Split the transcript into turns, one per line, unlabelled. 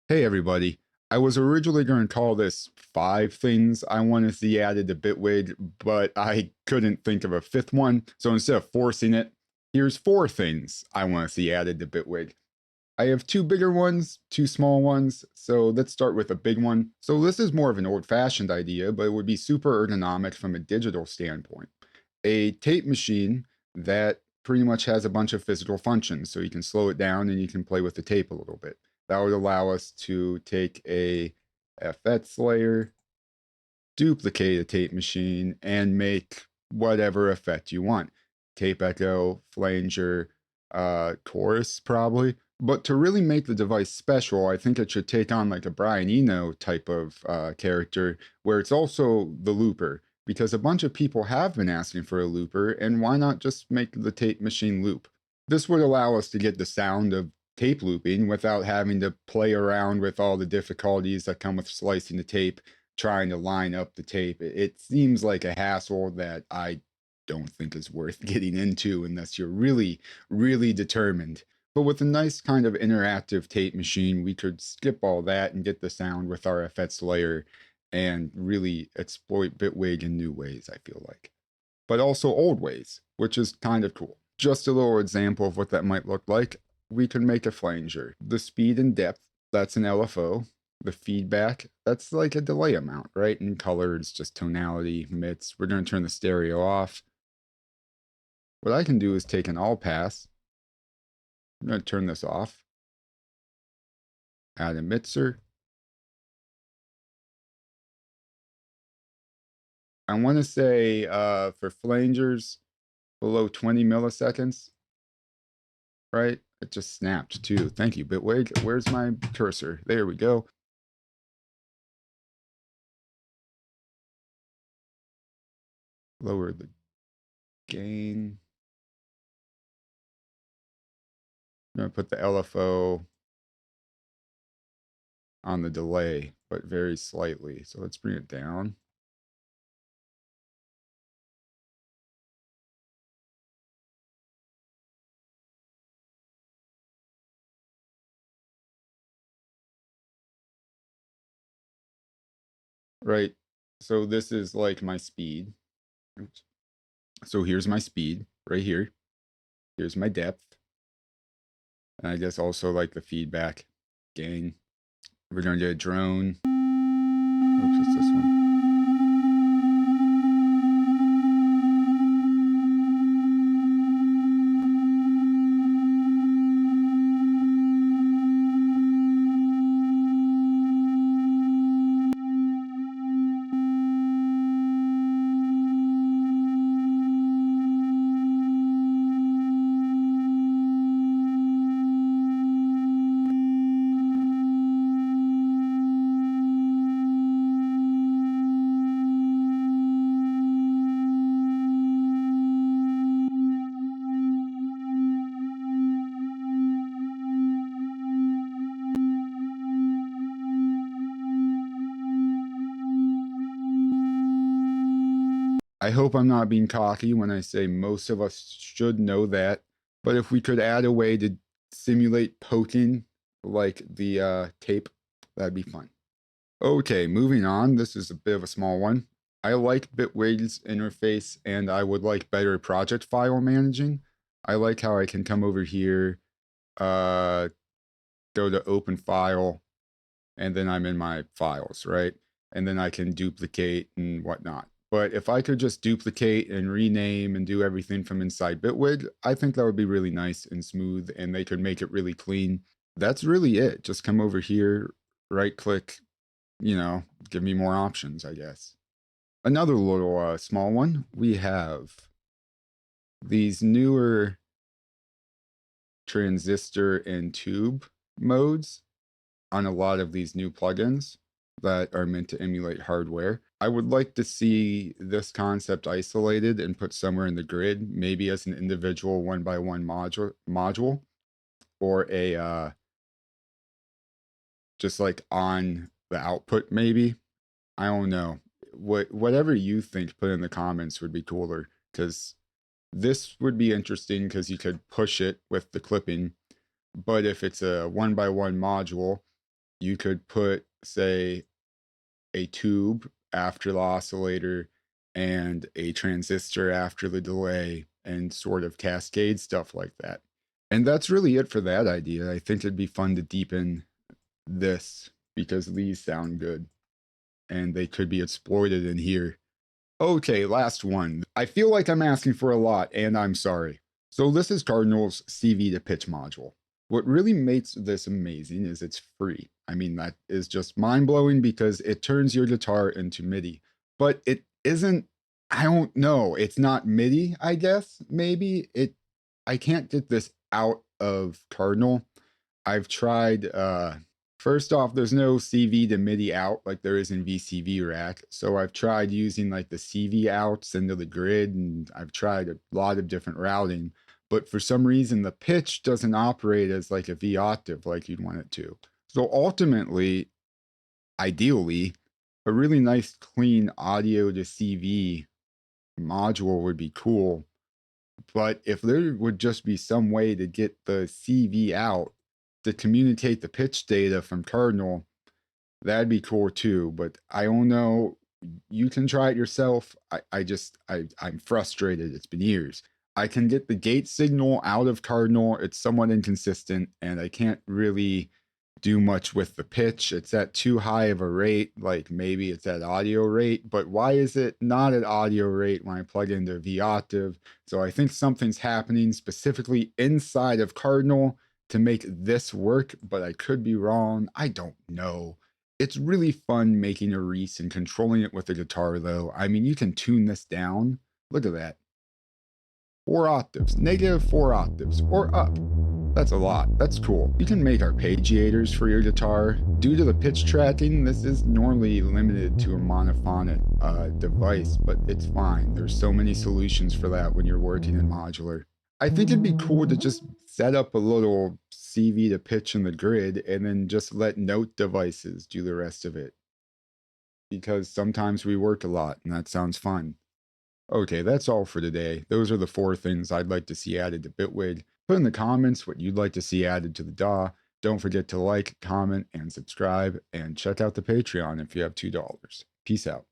Hey everybody. I was originally going to call this 5 things I want to see added to Bitwig, but I couldn't think of a fifth one. So instead of forcing it, here's 4 things I want to see added to Bitwig. I have 2 bigger ones, 2 small ones, so let's start with a big one. So this is more of an old-fashioned idea, but it would be super ergonomic from a digital standpoint. A tape machine that pretty much has a bunch of physical functions, so you can slow it down and you can play with the tape a little bit. That would allow us to take a FX layer, duplicate a tape machine, and make whatever effect you want. Tape echo, flanger, chorus probably. But to really make the device special, I think it should take on like a Brian Eno type of character, where it's also the looper, because a bunch of people have been asking for a looper, and why not just make the tape machine loop? This would allow us to get the sound of tape looping without having to play around with all the difficulties that come with slicing the tape, trying to line up the tape. It seems like a hassle that I don't think is worth getting into unless you're really, really determined. But with a nice kind of interactive tape machine, we could skip all that and get the sound with our FX layer and really exploit Bitwig in new ways, I feel like. But also old ways, which is kind of cool. Just a little example of what that might look like. We could make a flanger. The speed and depth, that's an LFO. The feedback, that's like a delay amount, right? And color is just tonality, mits. We're going to turn the stereo off. What I can do is take an all pass. I'm going to turn this off. Add a mixer. I want to say for flangers below 20 milliseconds, right? It just snapped too. Thank you, Bitwig. Where's my cursor? There we go. Lower the gain. I'm going to put the LFO on the delay, but very slightly. So let's bring it down. Right. So this is like my speed. Oops. So here's my speed right here. Here's my depth. And I guess also like the feedback gain. We're going to get a drone. Oops, it's this one. I hope I'm not being cocky when I say most of us should know that, but if we could add a way to simulate poking like the tape, that'd be fun. Okay, moving on. This is a bit of a small one. I like Bitwig's interface and I would like better project file managing. I like how I can come over here, uh, go to open file, and then I'm in my files, right? And then I can duplicate and whatnot. But if I could just duplicate and rename and do everything from inside Bitwig, I think that would be really nice and smooth and they could make it really clean. That's really it. Just come over here, right click, give me more options, I guess. Another little small one, we have these newer transistor and tube modes on a lot of these new plugins that are meant to emulate hardware. I would like to see this concept isolated and put somewhere in the grid, maybe as an individual 1x1 module or a just like on the output maybe. I don't know. Whatever you think, put in the comments would be cooler because this would be interesting because you could push it with the clipping. But if it's a 1x1 module, you could put, say, a tube after the oscillator and a transistor after the delay and sort of cascade stuff like that. And that's really it for that idea. I think it'd be fun to deepen this because these sound good and they could be exploited in here. Okay, last one. I feel like I'm asking for a lot, and I'm sorry. So this is Cardinal's CV to pitch module. What really makes this amazing is it's free. I mean, that is just mind-blowing because it turns your guitar into MIDI. But it isn't, I don't know, it's not MIDI, I guess, maybe. I can't get this out of Cardinal. I've tried first off, there's no CV to MIDI out like there is in VCV rack. So I've tried using like the CV outs into the grid, and I've tried a lot of different routing. But for some reason, the pitch doesn't operate as like a V octave like you'd want it to. So ultimately, ideally, a really nice clean audio to CV module would be cool. But if there would just be some way to get the CV out to communicate the pitch data from Cardinal, that'd be cool too. But I don't know. You can try it yourself. I'm frustrated. It's been years. I can get the gate signal out of Cardinal. It's somewhat inconsistent, and I can't really do much with the pitch. It's at too high of a rate, like maybe it's at audio rate, but why is it not at audio rate when I plug into V octave? So I think something's happening specifically inside of Cardinal to make this work, but I could be wrong. I don't know. It's really fun making a Reese and controlling it with the guitar though. I mean, you can tune this down. Look at that. 4 octaves, negative 4 octaves, or up. That's a lot. That's cool. You can make arpeggiators for your guitar. Due to the pitch tracking, this is normally limited to a monophonic device, but it's fine. There's so many solutions for that when you're working in modular. I think it'd be cool to just set up a little CV to pitch in the grid and then just let note devices do the rest of it. Because sometimes we work a lot and that sounds fun. Okay, that's all for today. Those are the 4 things I'd like to see added to Bitwig. Put in the comments what you'd like to see added to the DAW. Don't forget to like, comment, and subscribe, and check out the Patreon if you have $2. Peace out.